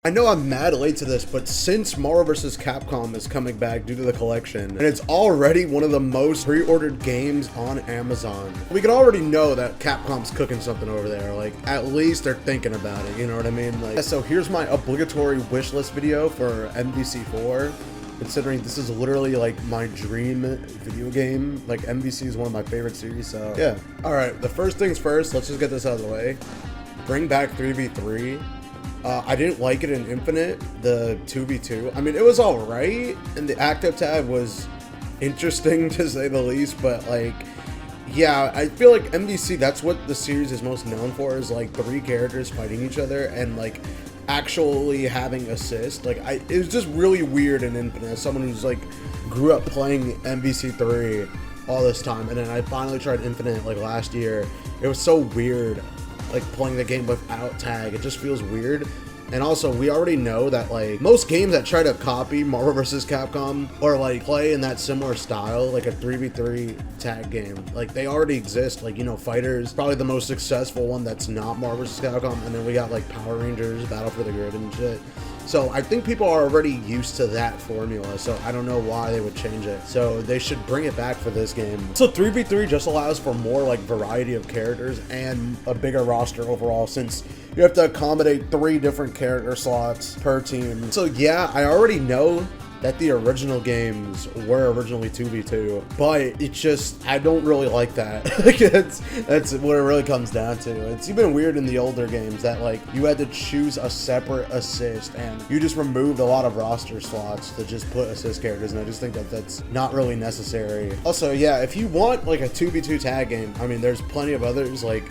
I know I'm mad late to this, but since Marvel vs. Capcom is coming back due to the collection, and it's already one of the most pre-ordered games on Amazon, we can already know that Capcom's cooking something over there. Like, at least they're thinking about it, you know what I mean? Like, so here's my obligatory wish list video for MVC4. Considering this is literally like my dream video game. Like, MVC is one of my favorite series, so yeah. Alright, the first things first, let's just get this out of the way. Bring back 3v3. I didn't like it in Infinite, the 2v2. I mean, it was alright, and the active tab was interesting to say the least, but like, yeah, I feel like MVC, that's what the series is most known for, is like 3 characters fighting each other and like actually having assist. Like, it was just really weird in Infinite, as someone who's like grew up playing MVC3 all this time, and then I finally tried Infinite like last year. It was so weird, like playing the game without tag. It just feels weird. And also, we already know that like most games that try to copy Marvel vs. Capcom or like play in that similar style, like a 3v3 tag game, like they already exist. Like, you know, Fighters, probably the most successful one that's not Marvel vs. Capcom, and then we got like Power Rangers, Battle for the Grid and shit. So I think people are already used to that formula, so I don't know why they would change it. So they should bring it back for this game. So 3v3 just allows for more like variety of characters and a bigger roster overall, since you have to accommodate 3 different character slots per team. So yeah, I already know that the original games were originally 2v2, but it's just, I don't really like that. Like, that's what it really comes down to. It's even weird in the older games that like you had to choose a separate assist, and you just removed a lot of roster slots to just put assist characters, and I just think that that's not really necessary. Also, yeah, if you want like a 2v2 tag game, I mean, there's plenty of others, like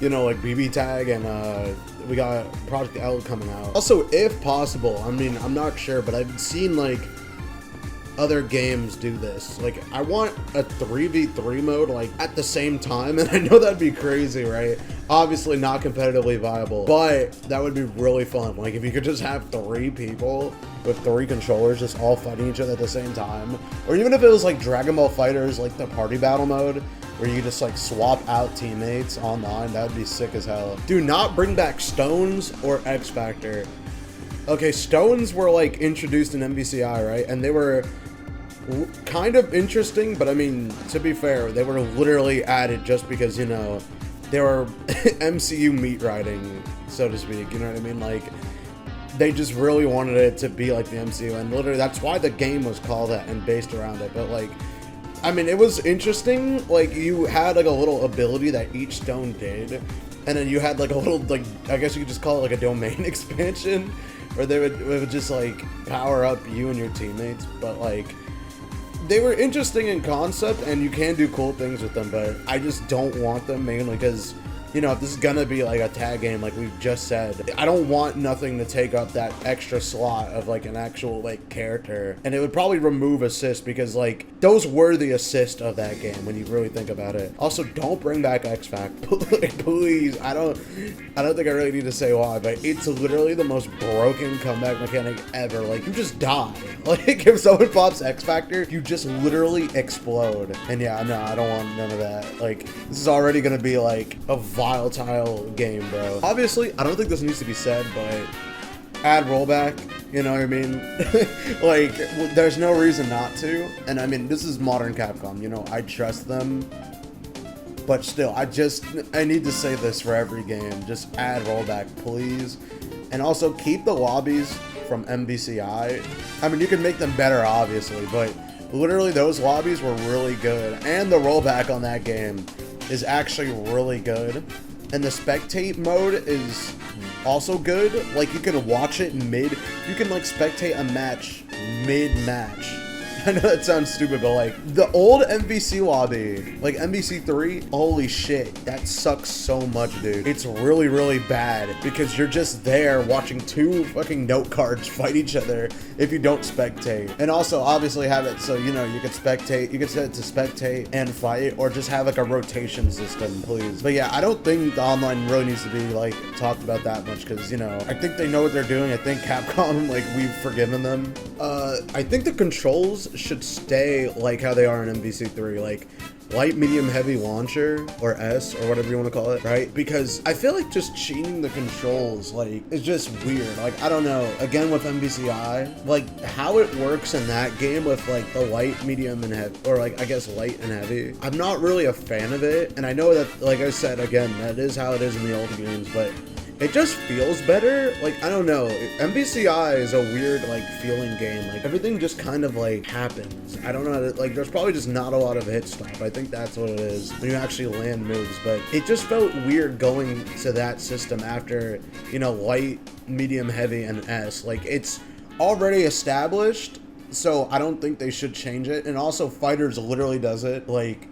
you know, like BB Tag, and we got Project L coming out. Also, if possible, I mean, I'm not sure, but I've seen like other games do this. Like, I want a 3v3 mode like at the same time, and I know that'd be crazy, right? Obviously not competitively viable, but that would be really fun. Like, if you could just have 3 people with 3 controllers just all fighting each other at the same time, or even if it was like Dragon Ball FighterZ, like the party battle mode, where you just like swap out teammates online, that would be sick as hell. Do not bring back Stones or X Factor. Okay, Stones were like introduced in MVCI, right? And they were kind of interesting, but I mean, to be fair, they were literally added just because, you know, they were MCU meat riding, so to speak, you know what I mean? Like, they just really wanted it to be like the MCU, and literally that's why the game was called that and based around it. But like, I mean, it was interesting. Like, you had like a little ability that each stone did, and then you had like a little, like, I guess you could just call it like a domain expansion, where it would just like power up you and your teammates. But like, they were interesting in concept, and you can do cool things with them, but I just don't want them, mainly because, you know, if this is gonna be like a tag game, like we've just said, I don't want nothing to take up that extra slot of like an actual like character. And it would probably remove assist, because like those were the assist of that game when you really think about it. Also, don't bring back X Factor, please. I don't think I really need to say why, but it's literally the most broken comeback mechanic ever. Like, you just die. Like, if someone pops X Factor, you just literally explode. And yeah, no, I don't want none of that. Like, this is already gonna be like a volatile game, bro. Obviously, I don't think this needs to be said, but add rollback, you know what I mean? Like, there's no reason not to. And I mean, this is modern Capcom, you know, I trust them. But still, I need to say this for every game. Just add rollback, please. And also, keep the lobbies from MVCI. I mean, you can make them better, obviously, but literally those lobbies were really good. And the rollback on that game is actually really good. And the spectate mode is also good. Like, you can watch it you can like spectate a match mid-match. I know that sounds stupid, but like, the old MVC lobby, like MVC3, holy shit, that sucks so much, dude. It's really, really bad, because you're just there watching 2 fucking note cards fight each other if you don't spectate. And also, obviously, have it so, you know, you can spectate, you can set it to spectate and fight, or just have like a rotation system, please. But yeah, I don't think the online really needs to be like talked about that much, because, you know, I think they know what they're doing. I think Capcom, like, we've forgiven them. I think the controls should stay like how they are in MVC3. Like, light, medium, heavy launcher, or S, or whatever you want to call it, right? Because I feel like just changing the controls, like, is just weird. Like, I don't know, again with MVCI, like, how it works in that game with, like, the light, medium, and heavy, or, like, I guess light and heavy, I'm not really a fan of it, and I know that, like I said, again, that is how it is in the old games, but it just feels better. Like, I don't know, MVCI is a weird, like, feeling game. Like, everything just kind of, like, happens. I don't know, like, there's probably just not a lot of hit stop. I think that's what it is, when you actually land moves, but it just felt weird going to that system after, you know, light, medium, heavy, and S. Like, it's already established, so I don't think they should change it, and also Fighters literally does it, like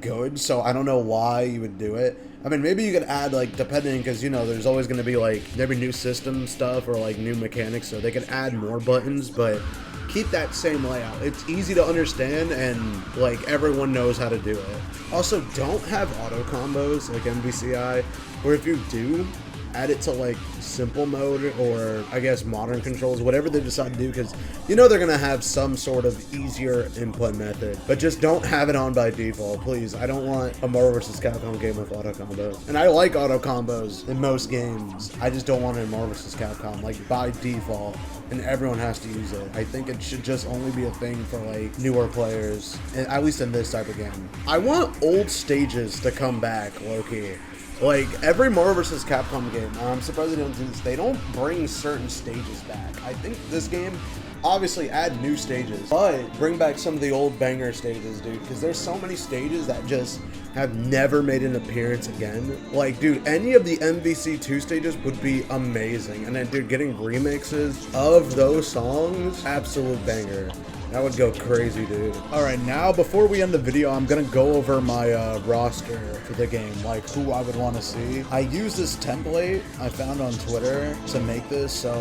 good, so I don't know why you would do it. I mean, maybe you could add, like, depending, because, you know, there's always going to be, like, there'd be new system stuff or, like, new mechanics, so they could add more buttons, but keep that same layout. It's easy to understand, and, like, everyone knows how to do it. Also, don't have auto combos like MVCI, or if you do, add it to, like, simple mode, or I guess modern controls, whatever they decide to do, because you know they're gonna have some sort of easier input method, but just don't have it on by default, please. I don't want a Marvel vs. Capcom game with auto combos, and I like auto combos in most games. I just don't want it in Marvel vs. Capcom, like, by default, and everyone has to use it. I think it should just only be a thing for, like, newer players, at least in this type of game. I want old stages to come back, low-key. Like, every Marvel vs. Capcom game, I'm surprised they don't do this, they don't bring certain stages back. I think this game, obviously add new stages, but bring back some of the old banger stages, dude, because there's so many stages that just have never made an appearance again. Like, dude, any of the MVC2 stages would be amazing, and then, dude, getting remixes of those songs, absolute banger. That would go crazy, dude. Alright, now before we end the video, I'm gonna go over my roster for the game, like who I would want to see. I use this template I found on Twitter to make this, so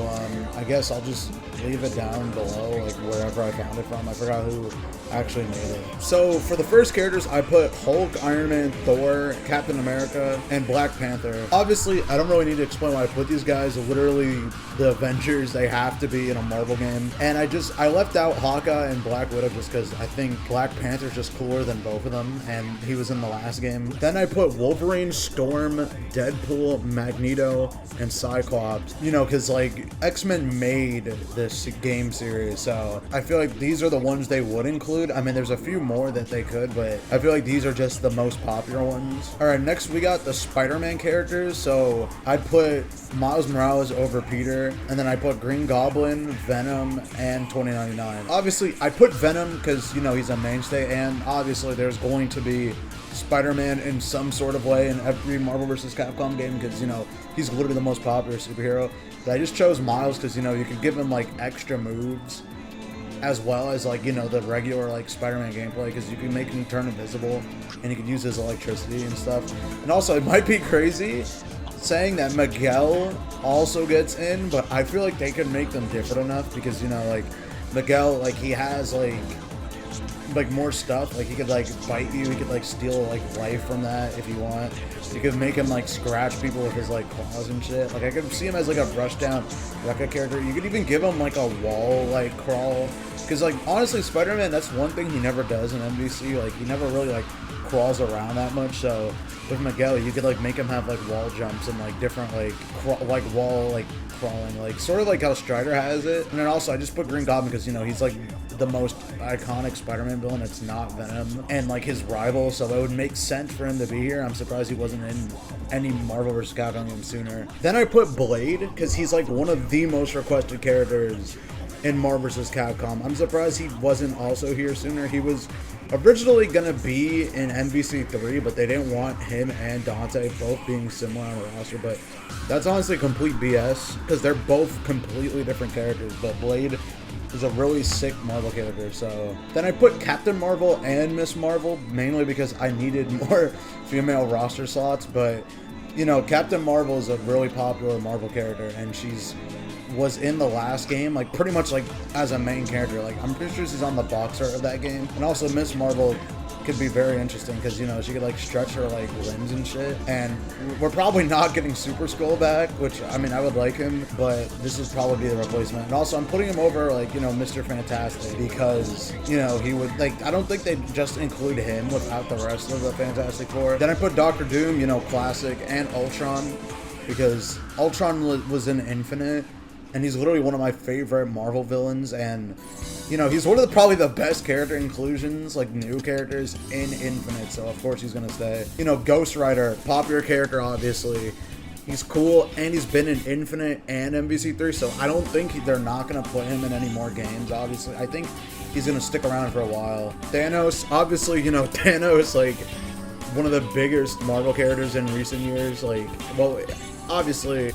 I guess I'll just leave it down below, like wherever I found it from. I forgot who actually made it. So for the first characters, I put Hulk, Iron Man, Thor, Captain America, and Black Panther. Obviously, I don't really need to explain why I put these guys. Literally, the Avengers, they have to be in a Marvel game. And I left out Hawkeye and Black Widow just because I think Black Panther's just cooler than both of them, and he was in the last game. Then I put Wolverine, Storm, Deadpool, Magneto, and Cyclops, you know, because, like, X-Men made this game series, so I feel like these are the ones they would include. I mean, there's a few more that they could, but I feel like these are just the most popular ones. Alright, next we got the Spider-Man characters, so I put Miles Morales over Peter, and then I put Green Goblin, Venom, and 2099. Obviously, I put Venom because, you know, he's a mainstay, and obviously there's going to be Spider-Man in some sort of way in every Marvel vs. Capcom game because, you know, he's literally the most popular superhero. But I just chose Miles because, you know, you can give him, like, extra moves as well as, like, you know, the regular, like, Spider-Man gameplay, because you can make him turn invisible and you can use his electricity and stuff. And also, it might be crazy saying that Miguel also gets in, but I feel like they could make them different enough because, you know, like, Miguel, like, he has, like more stuff. Like, he could, like, bite you, he could, like, steal, like, life from that if you want. You could make him, like, scratch people with his, like, claws and shit. Like, I could see him as, like, a brush down Rekka character. You could even give him, like, a wall, like, crawl. Because, like, honestly, Spider-Man, that's one thing he never does in MVC. Like, he never really, like, crawls around that much. So with Miguel, you could, like, make him have, like, wall jumps and, like, different, like, wall, like, crawling, like, sort of like how Strider has it. And then also, I just put Green Goblin because, you know, he's, like, the most iconic Spider-Man villain that's not Venom, and, like, his rival, so it would make sense for him to be here. I'm surprised he wasn't in any Marvel vs. Capcom game sooner. Then I put Blade because he's, like, one of the most requested characters in Marvel vs. Capcom. I'm surprised he wasn't also here sooner. He was originally gonna be in MVC3, but they didn't want him and Dante both being similar on the roster, but that's honestly complete BS because they're both completely different characters. But Blade is a really sick Marvel character. So then I put Captain Marvel and Miss Marvel mainly because I needed more female roster slots, but, you know, Captain Marvel is a really popular Marvel character, and was in the last game, like, pretty much, like, as a main character. Like, I'm pretty sure she's on the box art of that game. And also, Miss Marvel could be very interesting because, you know, she could like stretch her like limbs and shit. And we're probably not getting Super Skull back, which I mean, I would like him, but this would probably be the replacement. And also I'm putting him over like, you know, Mr. Fantastic because, you know, he would like, I don't think they'd just include him without the rest of the Fantastic Four. Then I put Doctor Doom, you know, classic, and Ultron because Ultron was in Infinite. And he's literally one of my favorite Marvel villains, and, you know, he's one of probably the best character inclusions, like, new characters in Infinite, so of course he's gonna stay. You know, Ghost Rider, popular character, obviously. He's cool, and he's been in Infinite and MVC3, so I don't think they're not gonna put him in any more games, obviously. I think he's gonna stick around for a while. Thanos, obviously, you know, Thanos, like, one of the biggest Marvel characters in recent years, like, well, obviously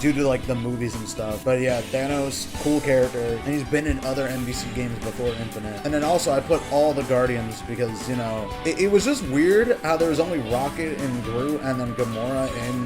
due to like the movies and stuff, but yeah, Thanos, cool character, and he's been in other MVC games before Infinite. And then also I put all the Guardians because, you know, it was just weird how there was only Rocket and Groot and then Gamora in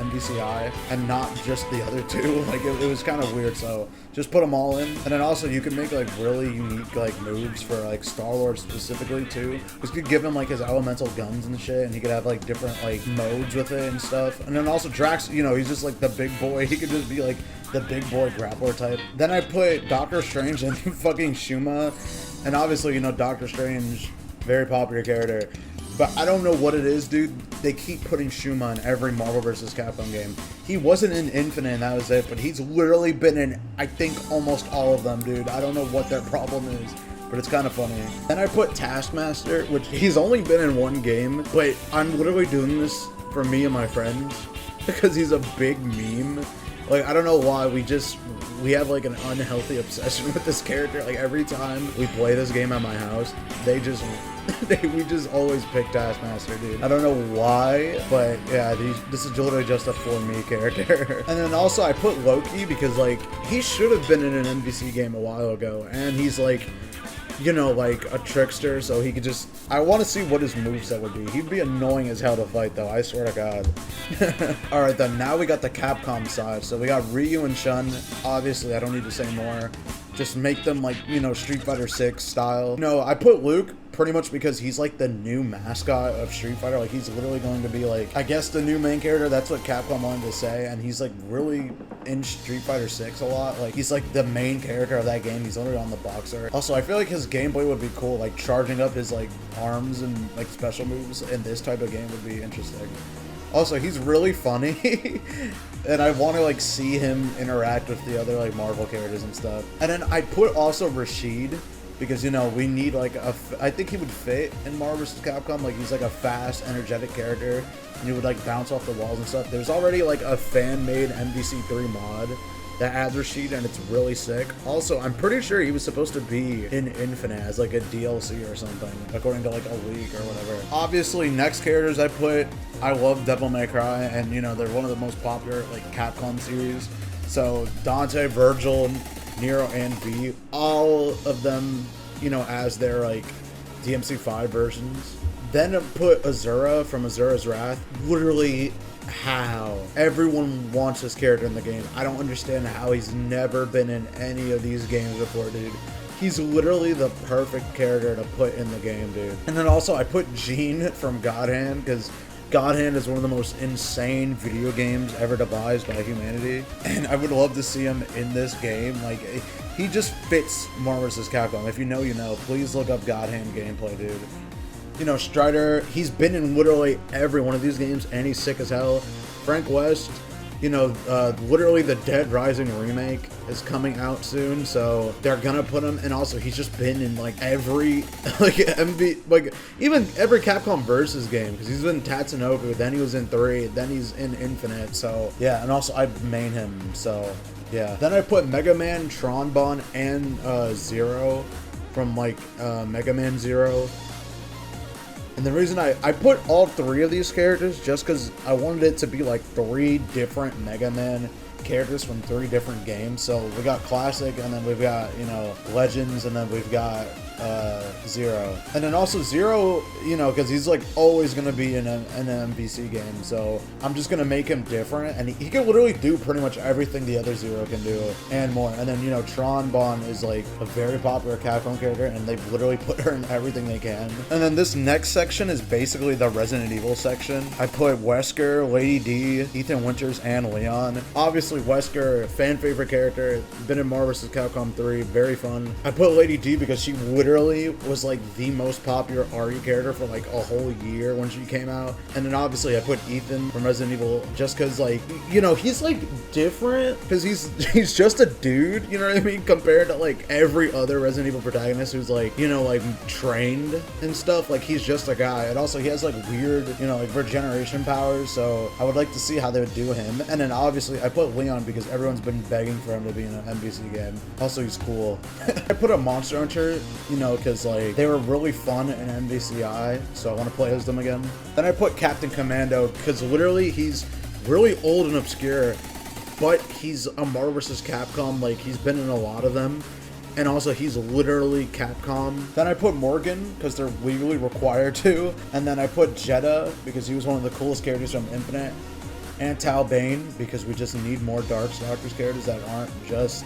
MVCI and not just the other two. Like it was kind of weird, so just put them all in. And then also you can make like really unique like moves for like Star-Lord specifically too. Just could give him like his elemental guns and shit, and he could have like different like modes with it and stuff. And then also Drax, you know, he's just like the big boy. He could just be like the big boy grappler type. Then I put Doctor Strange and fucking Shuma, and obviously, you know, Doctor Strange, very popular character, but I don't know what it is, dude. They keep putting Shuma in every Marvel vs. Capcom game. He wasn't in Infinite and that was it, but he's literally been in, I think, almost all of them, dude. I don't know what their problem is, but it's kind of funny. Then I put Taskmaster, which he's only been in one game, but I'm literally doing this for me and my friends because he's a big meme. Like, I don't know why, we have like an unhealthy obsession with this character. Like every time we play this game at my house, we just always pick Taskmaster, dude. I don't know why, but yeah, this is literally just a for me character. And then also I put Loki because like he should have been in an MVC game a while ago, and he's like, you know, like a trickster, so he could just, I want to see what his moveset would be. He'd be annoying as hell to fight though, I swear to God. Alright then, now we got the Capcom side. So we got Ryu and Chun. Obviously, I don't need to say more. Just make them like, you know, Street Fighter 6 style. No, I put Luke pretty much because he's like the new mascot of Street Fighter. Like he's literally going to be like, I guess, the new main character. That's what Capcom wanted to say, and he's like really in Street Fighter 6 a lot. Like he's like the main character of that game. He's literally on the boxer. Also, I feel like his gameplay would be cool, like charging up his like arms and like special moves in this type of game would be interesting. Also, he's really funny, and I want to like see him interact with the other like Marvel characters and stuff. And then I put also Rashid because, you know, we need like I think he would fit in Marvel vs. Capcom. Like he's like a fast, energetic character, and he would like bounce off the walls and stuff. There's already like a fan-made MVC3 mod that adds Rashid, and it's really sick. Also, I'm pretty sure he was supposed to be in Infinite as like a DLC or something, according to like a leak or whatever. Obviously, next characters I love Devil May Cry, and you know, they're one of the most popular like Capcom series. So Dante, Virgil, Nero, and V, all of them, you know, as their like DMC5 versions. Then I put Azura from Azura's Wrath. Literally, how everyone wants this character in the game. I don't understand how he's never been in any of these games before, dude. He's literally the perfect character to put in the game, dude. And then also I put Gene from God Hand because God Hand is one of the most insane video games ever devised by humanity, and I would love to see him in this game. Like, he just fits Marvel vs. Capcom. If you know, you know. Please look up God Hand gameplay, dude. You know, Strider, he's been in literally every one of these games, and he's sick as hell. Frank West, you know, literally the Dead Rising remake is coming out soon, so they're gonna put him. And also, he's just been in like every even every Capcom Versus game, because he's been in Tatsunoko, then he was in 3, then he's in Infinite. So yeah, and also I main him, so yeah. Then I put Mega Man, Tron, and Zero from like Mega Man Zero. And the reason I put all 3 of these characters just because I wanted it to be like 3 different Mega Man characters from 3 different games. So we got Classic, and then we've got, you know, Legends, and then we've got Zero. And then also Zero, you know, because he's like always gonna be in an MVC game, so I'm just gonna make him different, and he can literally do pretty much everything the other Zero can do and more. And then, you know, Tron Bonne is like a very popular Capcom character, and they've literally put her in everything they can. And then this next section is basically the Resident Evil section. I put Wesker, Lady D, Ethan Winters, and Leon. Obviously Wesker, fan favorite character, been in Marvel vs. Capcom 3, very fun. I put Lady D because she literally was like the most popular RE character for like a whole year when she came out. And then obviously I put Ethan from Resident Evil just because, like, you know, he's like different because he's just a dude, you know what I mean, compared to like every other Resident Evil protagonist who's like, you know, like trained and stuff. Like, he's just a guy, and also he has like weird, you know, like regeneration powers, so I would like to see how they would do him. And then obviously I put Leon because everyone's been begging for him to be in an NBC game. Also, he's cool. I put a Monster Hunter, you know, because like they were really fun in MVCI, so I want to play as them again. Then I put Captain Commando because literally he's really old and obscure, but he's a Marvel vs. Capcom, like he's been in a lot of them. And also, he's literally Capcom. Then I put Morgan, because they're legally required to. And then I put Jeddah, because he was one of the coolest characters from Infinite. And Tal Bane, because we just need more Darkstalkers characters that aren't just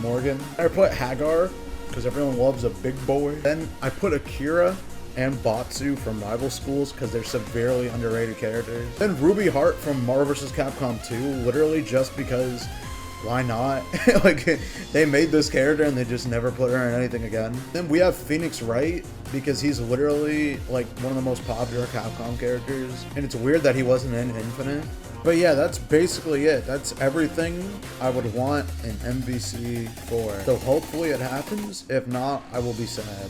Morgan. I put Hagar, because everyone loves a big boy. Then I put Akira and Batsu from Rival Schools, because they're severely underrated characters. Then Ruby Hart from Marvel vs. Capcom 2, literally just because... why not? Like, they made this character and they just never put her in anything again. Then we have Phoenix Wright, because he's literally like one of the most popular Capcom characters, and it's weird that he wasn't in Infinite. But yeah, that's basically it. That's everything I would want in MVC4. So hopefully it happens. If not, I will be sad.